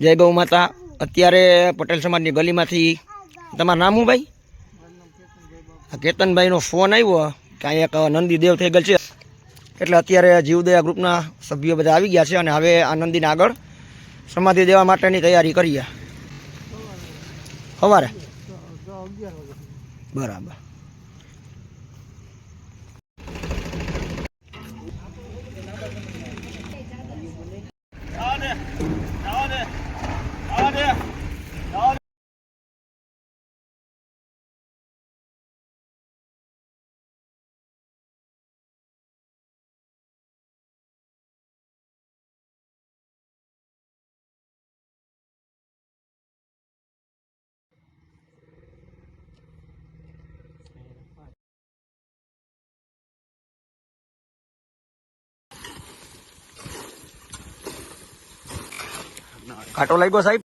જય ગૌ માતા। અત્યારે પટેલ સમાજની ગલીમાંથી તમારું નામ શું ભાઈ? કેતનભાઈનો ફોન આવ્યો કે અહીંયા એક નંદી દેવ થઈ ગયેલ છે, એટલે અત્યારે જીવદયા ગ્રુપના સભ્યો બધા આવી ગયા છે અને હવે આ નંદીને આગળ સમાધિ દેવા માટેની તૈયારી કરીએ સવારે। બરાબર। કાંટો લાગ્યો સાહેબ?